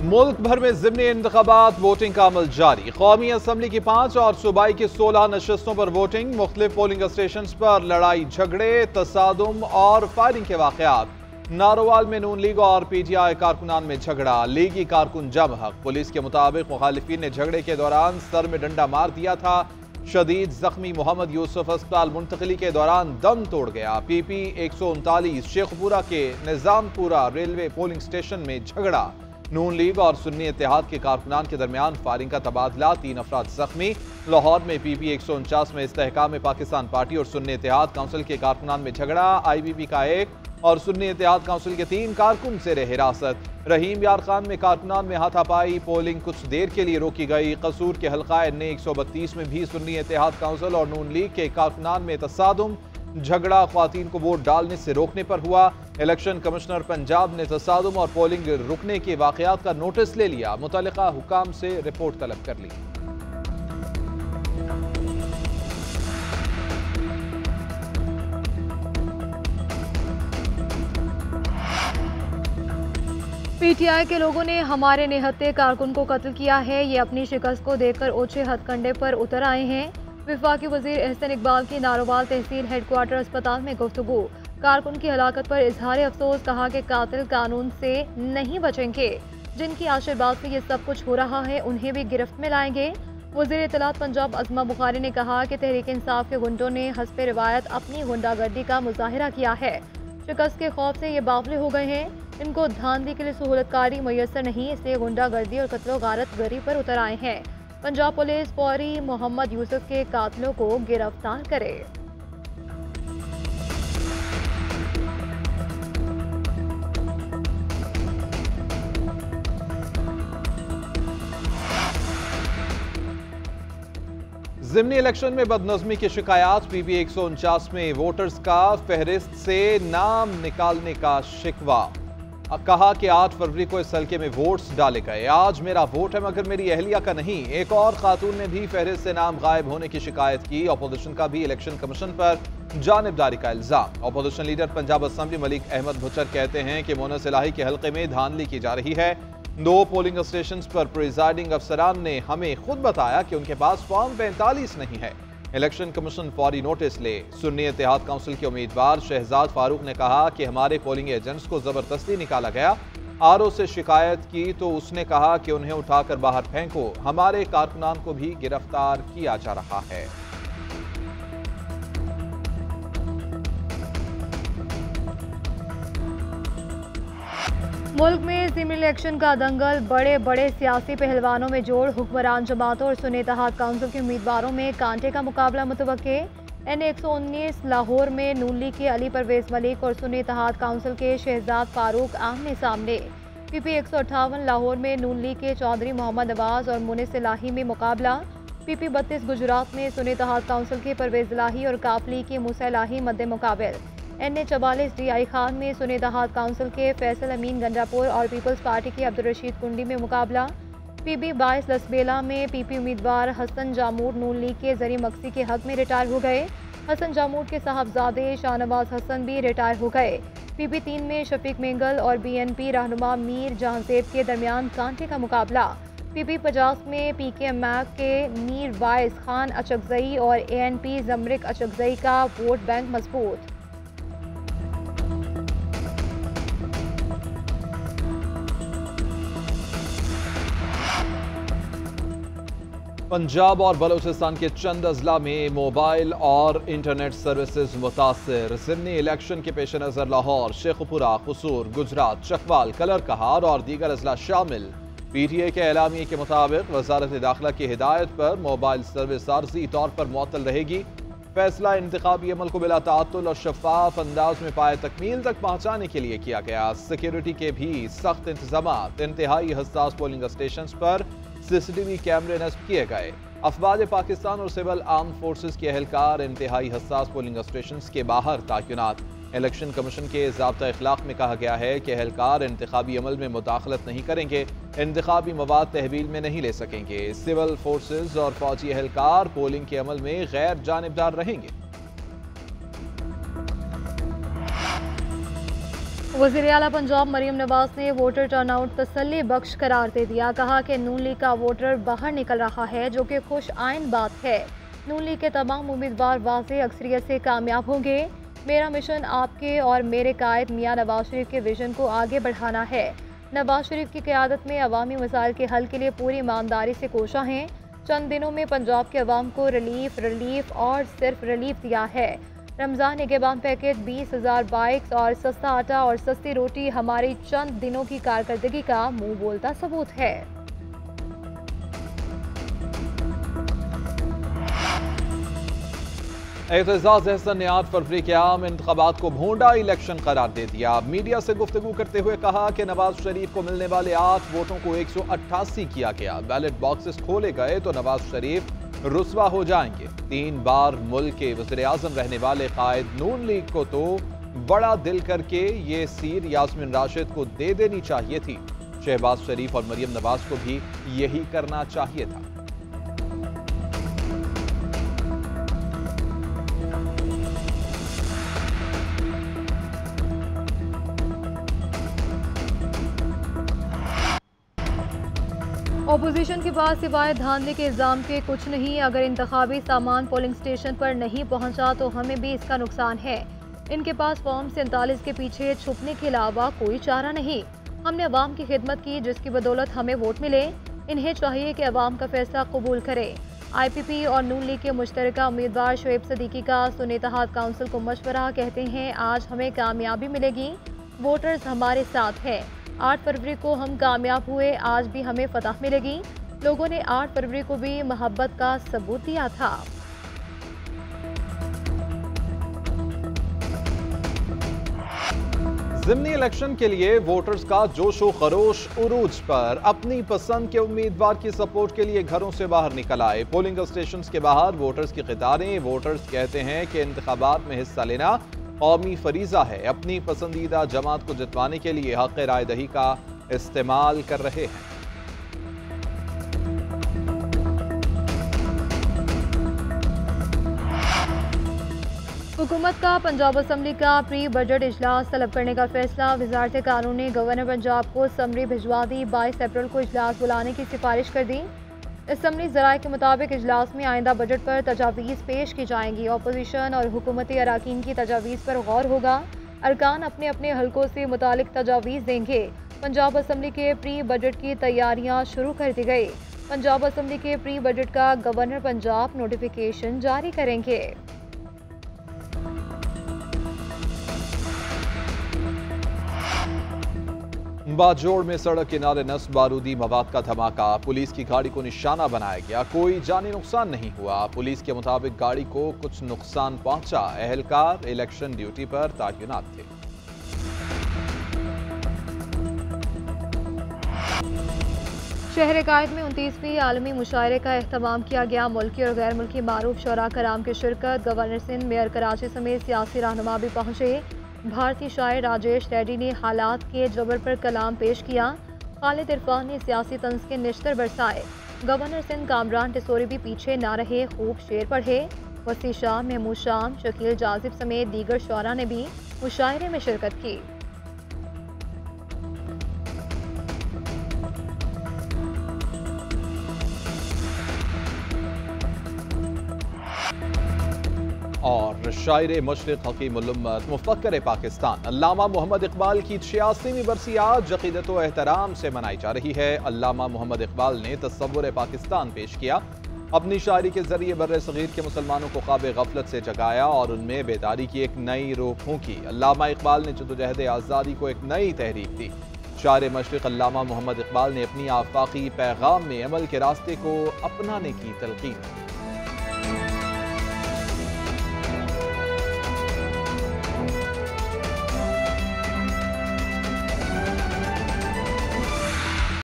मुल्क भर में ज़िमनी इंतखाबात वोटिंग का अमल जारी। कौमी असम्बली की 5 और सूबाई की 16 नशस्तों पर वोटिंग। मुख्तलिफ पोलिंग स्टेशन पर लड़ाई झगड़े, तसादुम और फायरिंग के वाकयात। नारोवाल में नून लीग और PTI कारकुनान में झगड़ा, लीगी कारकुन जम हक। पुलिस के मुताबिक मुखालिफिन ने झगड़े के दौरान सर में डंडा मार दिया था। शदीद जख्मी मोहम्मद यूसुफ अस्पताल मुंतकली के दौरान दम तोड़ गया। PP 139 शेखपुरा के निजामपुरा रेलवे पोलिंग स्टेशन में झगड़ा। नून लीग और सुन्नी इत्तेहाद के कारकुनान के दरमियान फायरिंग का तबादला, 3 अफराद जख्मी। लाहौर में PP 149 में इस्तेहकाम पाकिस्तान पार्टी और सुन्नी इत्तेहाद काउंसिल के कारकुनान में झगड़ा। IBP का 1 और सुन्नी इत्तेहाद काउंसिल के 3 कारकुन जेर हिरासत। रहीम यार खान में कारकुनान में हाथापाई, पोलिंग कुछ देर के लिए रोकी गई। कसूर के हल्का NA 132 में भी सुन्नी इत्तेहाद काउंसिल और नून लीग के कारकुनान में तसादुम, झगड़ा ख्वातीन को वोट डालने से रोकने पर हुआ। इलेक्शन कमिश्नर पंजाब ने तसादुम और पोलिंग रुकने के वाकयात का नोटिस ले लिया। मुतल्लिका हुकाम से रिपोर्ट तलब कर ली। PTI के लोगों ने हमारे निहत्ते कारकुन को कत्ल किया है। ये अपनी शिकस्त को देखकर ओछे हथकंडे पर उतर आए हैं। विफाकी वजीर एहसन इकबाल की नारोवाल तहसील हेडक्वार्टर अस्पताल में गुफ्तगू। कारकुन की हलाकत पर इजहार अफसोस, कहा कि कातिल कानून से नहीं बचेंगे। जिनकी आशीर्वाद से ये सब कुछ हो रहा है उन्हें भी गिरफ्त में लाएंगे। वज़ीर इत्तलात पंजाब अज़मा बुखारी ने कहा कि तहरीक इंसाफ के गुंडों ने हस्ब रिवायत अपनी गुंडागर्दी का मुजाहिरा किया है। शिकस्त के खौफ से ये बावले हो गए हैं। इनको धांधली के लिए सहूलतकारी मैसर नहीं, इसलिए गुंडागर्दी और कत्लो गारत गरी पर उतर आए हैं। पंजाब पुलिस फौरी मोहम्मद यूसुफ के कातिलों को गिरफ्तार करे। ज़िमनी इलेक्शन में बदनज़मी की शिकायत। PP 149 में वोटर्स का फहरिस्त से नाम निकालने का शिकवा। कहा कि 8 फरवरी को इस हल्के में वोट्स डाले गए। आज मेरा वोट है मगर मेरी अहलिया का नहीं। एक और खातून ने भी फहरिस्त से नाम गायब होने की शिकायत की। अपोजिशन का भी इलेक्शन कमीशन पर जानिबदारी का इल्जाम। Opposition leader Punjab assembly Malik Ahmad Bhuchar कहते हैं कि मोनस इलाही के हल्के में धांधली की जा रही है। 2 पोलिंग स्टेशन पर प्रिजाइडिंग अफसरान ने हमें खुद बताया कि उनके पास फॉर्म 45 नहीं है। इलेक्शन कमीशन फौरी नोटिस ले। सुन्नी इत्तेहाद काउंसिल के उम्मीदवार शहजाद फारूक ने कहा कि हमारे पोलिंग एजेंट्स को जबरदस्ती निकाला गया। RO से शिकायत की तो उसने कहा कि उन्हें उठाकर बाहर फेंको। हमारे कारकुनान को भी गिरफ्तार किया जा रहा है। मुल्क में ज़िमनी इलेक्शन का दंगल, बड़े बड़े सियासी पहलवानों में जोड़। हुक्मरान जमातों और सुन्नी इत्तेहाद काउंसिल के उम्मीदवारों में कांटे का मुकाबला मुतवक्के। NA 119 लाहौर में नून लीग के अली परवेज मलिक और सुन्नी इत्तेहाद काउंसिल के शहजाद फारूक आमने सामने। PP 158 लाहौर में नून लीग के चौधरी मोहम्मद नवाज और मुनिस इलाही में मुकाबला। PP 32 गुजरात में सुन्नी इत्तेहाद काउंसिल के परवेज इलाही और कापली के मूसा इलाही मद्दे मुकाबिल। NA 44 DI खान में सुन्नी इत्तेहाद काउंसिल के फैसल अमीन गंडापुर और पीपल्स पार्टी के अब्दुल रशीद कुंडी में मुकाबला। PB 22 लसबेला में PP उम्मीदवार हसन जामूद नून लीग के जरी मक्सी के हक में रिटायर हो गए। हसन जामूद के साहबजादे शाहनवाज हसन भी रिटायर हो गए। PP 3 में शफीक मेंगल और BNP रहनुमा मीर जहांजेब के दरमियान कांटे का मुकाबला। PP 50 में PKMF के मीर वाइस खान अचकजई और ANP जमरिक अचकजई का वोट बैंक मजबूत। पंजाब और बलूचिस्तान के चंद अजला में मोबाइल और इंटरनेट सर्विसेज मुतासर। ज़िमनी इलेक्शन के पेश नज़र लाहौर, शेखपुरा, कसूर, गुजरात, चकवाल, कलरकहार और दीगर अजला शामिल। PTA के एलामिये के मुताबिक वजारत दाखिला की हिदायत पर मोबाइल सर्विस आर्जी तौर पर मुअत्तल रहेगी। फैसला इंतखाबी अमल को बिला ताअत्तुल और शफाफ अंदाज में पाए तकमील तक पहुँचाने के लिए किया गया। सिक्योरिटी के भी सख्त इंतजाम। इंतहाई हसास पोलिंग स्टेशन पर CCTV कैमरे नस्ब किए गए। अफवाज पाकिस्तान और सिविल आर्म फोर्सेस के अहलकार इंतहाई हसास पोलिंग स्टेशन के बाहर तैनात। इलेक्शन कमीशन के ज़ाब्ता इखलाक में कहा गया है कि एहलकार इंतखाबी अमल में मुदाखलत नहीं करेंगे, इंतखाबी मवाद तहवील में नहीं ले सकेंगे। सिविल फोर्सेस और फौजी एहलकार पोलिंग के अमल में गैर जानिबदार रहेंगे। वज़ीर आला पंजाब मरीम नवाज ने वोटर टर्नआउट तसल्ली बख्श करार दे दिया। कहा कि नून लीग का वोटर बाहर निकल रहा है, जो कि खुश आइन बात है। नून लीग के तमाम उम्मीदवार वाज़ेह अक्सरियत से कामयाब होंगे। मेरा मिशन आपके और मेरे कायद मियां नवाज शरीफ के विजन को आगे बढ़ाना है। नवाज शरीफ की क़यादत में अवामी मसाइल के हल के लिए पूरी ईमानदारी से कोशा हैं। चंद दिनों में पंजाब के अवाम को रिलीफ और सिर्फ रिलीफ दिया है। रमज़ान निगहबान पैकेज, 20,000 बाइक्स और सस्ता आटा और सस्ती रोटी हमारी चंद दिनों की कारकर्दगी का मुंह बोलता सबूत है। एतजाज़ अहसन ने 8 फरवरी के आम इंतखाबात को भोंडा इलेक्शन करार दे दिया। मीडिया से गुफ्तगू करते हुए कहा कि नवाज शरीफ को मिलने वाले 8 वोटों को 188 किया गया। बैलेट बॉक्सेस खोले गए तो नवाज शरीफ रुस्वा हो जाएंगे। 3 बार मुल्क के वज़ीर आज़म रहने वाले कायद नून लीग को तो बड़ा दिल करके ये सीट यास्मीन राशिद को दे देनी चाहिए थी। शहबाज शरीफ और मरीम नवाज को भी यही करना चाहिए था। अपोजिशन के पास सिवाय धांधली के इल्ज़ाम के कुछ नहीं। अगर इंतखाबी सामान पोलिंग स्टेशन पर नहीं पहुंचा तो हमें भी इसका नुकसान है। इनके पास फॉर्म 47 के पीछे छुपने के अलावा कोई चारा नहीं। हमने अवाम की खिदमत की, जिसकी बदौलत हमें वोट मिले। इन्हें चाहिए कि अवाम का फैसला कबूल करे। IPP और नून लीग के मुश्तरका उम्मीदवार शोएब सदीकी का सुन्नी इत्तेहाद काउंसिल को मशवरा। कहते हैं आज हमें कामयाबी मिलेगी, वोटर्स हमारे साथ है। 8 फरवरी को हम कामयाब हुए, आज भी हमें फतह मिलेगी। लोगों ने 8 फरवरी को भी मोहब्बत का सबूत दिया था। ज़िमनी इलेक्शन के लिए वोटर्स का जोशो खरोश उरूज पर। अपनी पसंद के उम्मीदवार की सपोर्ट के लिए घरों से बाहर निकल आए। पोलिंग स्टेशन के बाहर वोटर्स की कतारें। वोटर्स कहते हैं कि इंतखाबात में हिस्सा लेना कौमी फरीजा है। अपनी पसंदीदा जमात को जितवाने के लिए हक़ राय दही का इस्तेमाल कर रहे हैं। हुकूमत का पंजाब असम्बली का प्री बजट इजलास तलब करने का फैसला। वज़ारत कानून ने गवर्नर पंजाब को समरी भिजवा दी। 22 अप्रैल को इजलास बुलाने की सिफारिश कर दी। असम्बली ज़राए के मुताबिक इजलास में आइंदा बजट पर तजावीज़ पेश की जाएंगी। अपोजिशन और हुकूमती अराकीन की तजावीज़ पर गौर होगा। अरकान अपने अपने हलकों से मुतालिक तजावीज़ देंगे। पंजाब असम्बली के प्री बजट की तैयारियां शुरू कर दी गई। पंजाब असम्बली के प्री बजट का गवर्नर पंजाब नोटिफिकेशन जारी करेंगे। बाजोड़ में सड़क किनारे नस्ब बारूदी मवाद का धमाका। पुलिस की गाड़ी को निशाना बनाया गया, कोई जानी नुकसान नहीं हुआ। पुलिस के मुताबिक गाड़ी को कुछ नुकसान पहुंचा। एहलकार इलेक्शन ड्यूटी पर तैनात थे। शहर कायद में 29वीं आलमी मुशायरे का एहतमाम किया गया। मुल्की और गैर मुल्की मारूफ शोरा कराम की शिरकत। गवर्नर सिंध, मेयर कराची समेत सियासी रहनुमा भी पहुंचे। भारतीय शायर राजेश रेड्डी ने हालात के जबर पर कलाम पेश किया। खालिद इरफान ने सियासी तंज के निश्तर बरसाए। गवर्नर सिंध कामरान टिसोरी भी पीछे ना रहे, खूब शेर पढ़े। वसी शाह, महमूद शाम, शकील जाजिब समेत दीगर शोरा ने भी मुशायरे में शिरकत की। और शायर मशरिक़ हकीमुल उम्मत मुफ़क्किर पाकिस्तान अल्लामा मोहम्मद इकबाल की 86वीं बरसी आज अक़ीदत व एहतराम से मनाई जा रही है। अल्लामा मोहम्मद इकबाल ने तस्वुर पाकिस्तान पेश किया। अपनी शायरी के जरिए बर्रे सगीर के मुसलमानों को ख्वाब गफलत से जगाया और उनमें बेदारी की एक नई रूह फूंकी। अल्लामा इकबाल ने जद्दोजहद आज़ादी को एक नई तहरीक दी। शायर मशरिक़ अल्लामा मोहम्मद इकबाल ने अपनी आफाकी पैगाम में अमल के रास्ते को अपनाने की तलकीन की।